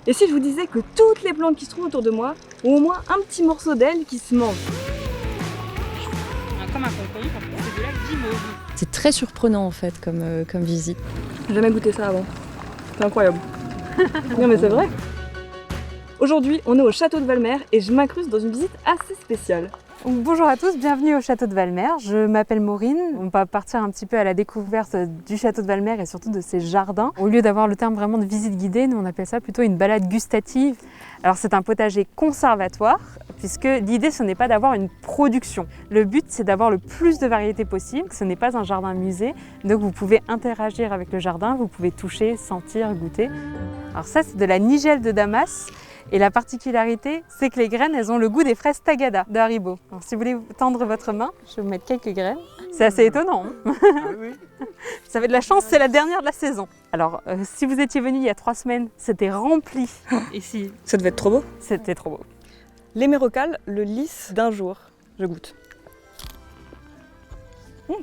Et si je vous disais que toutes les plantes qui se trouvent autour de moi ont au moins un petit morceau d'aile qui se mange? Comme un concombre, c'est de la guimauve. C'est très surprenant en fait comme visite. J'ai jamais goûté ça avant. C'est incroyable. Non mais c'est vrai. Aujourd'hui, on est au château de Valmer et je m'incruste dans une visite assez spéciale. Bonjour à tous, bienvenue au château de Valmer. Je m'appelle Maureen. On va partir un petit peu à la découverte du château de Valmer et surtout de ses jardins. Au lieu d'avoir le terme vraiment de visite guidée, nous on appelle ça plutôt une balade gustative. Alors c'est un potager conservatoire puisque l'idée ce n'est pas d'avoir une production. Le but c'est d'avoir le plus de variétés possible. Ce n'est pas un jardin musée, donc vous pouvez interagir avec le jardin, vous pouvez toucher, sentir, goûter. Alors ça c'est de la nigelle de Damas. Et la particularité, c'est que les graines, elles ont le goût des fraises Tagada de Haribo. Alors, si vous voulez tendre votre main, je vais vous mettre quelques graines. C'est assez étonnant. Hein. Oui. Vous avez de la chance, c'est la dernière de la saison. Alors, si vous étiez venu il y a 3 semaines, c'était rempli. Ici, Ça devait être trop beau. c'était trop beau. L'hémérocal, le lys d'un jour. Je goûte.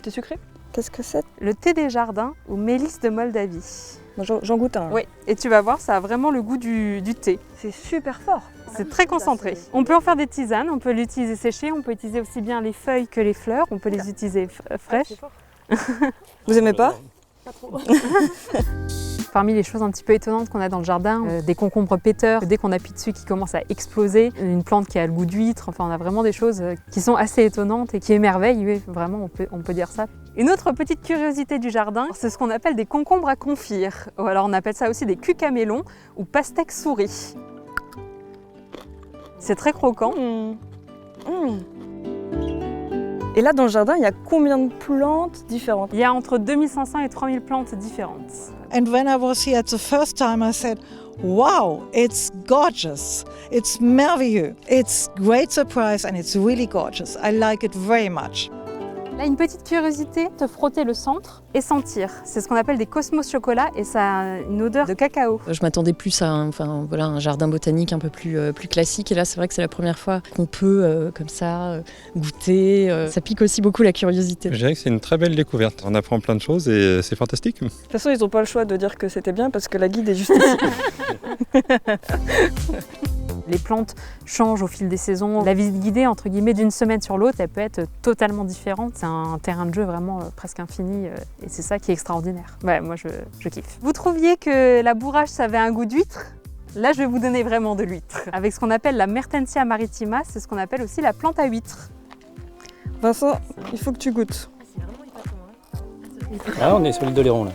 T'es sucré. Qu'est-ce que c'est? Le thé des jardins ou mélisse de Moldavie. Moi, j'en goûte un. Oui, et tu vas voir, ça a vraiment le goût du thé. C'est super fort. C'est très concentré. On peut en faire des tisanes, on peut l'utiliser séché, on peut utiliser aussi bien les feuilles que les fleurs, on peut les utiliser fraîches. Vous aimez pas? Pas trop. Parmi les choses un petit peu étonnantes qu'on a dans le jardin, des concombres péteurs, dès qu'on appuie dessus qui commencent à exploser, une plante qui a le goût d'huître, enfin on a vraiment des choses qui sont assez étonnantes et qui émerveillent, oui, vraiment on peut dire ça. Une autre petite curiosité du jardin, c'est ce qu'on appelle des concombres à confire, ou alors on appelle ça aussi des cucamélons ou pastèques souris. C'est très croquant. Et là, dans le jardin, il y a combien de plantes différentes? Il y a entre 2500 et 3000 plantes différentes. And when I was here the first time, I said, wow, it's gorgeous. It's merveilleux. It's great surprise and it's really gorgeous. I like it very much. Là, une petite curiosité, te frotter le centre et sentir. C'est ce qu'on appelle des cosmos chocolat et ça a une odeur de cacao. Je m'attendais plus à un jardin botanique un peu plus classique et là c'est vrai que c'est la première fois qu'on peut comme ça goûter. Ça pique aussi beaucoup la curiosité. Je dirais que c'est une très belle découverte. On apprend plein de choses et c'est fantastique. De toute façon, ils n'ont pas le choix de dire que c'était bien parce que la guide est juste ici. Les plantes changent au fil des saisons. La visite guidée, entre guillemets, d'une semaine sur l'autre, elle peut être totalement différente. C'est un terrain de jeu vraiment presque infini et c'est ça qui est extraordinaire. Ouais, moi, je kiffe. Vous trouviez que la bourrache, ça avait un goût d'huître? Là, je vais vous donner vraiment de l'huître. Avec ce qu'on appelle la Mertensia maritima, c'est ce qu'on appelle aussi la plante à huître. Vincent, il faut que tu goûtes. Ah, on est sur l'île d'Oléron là.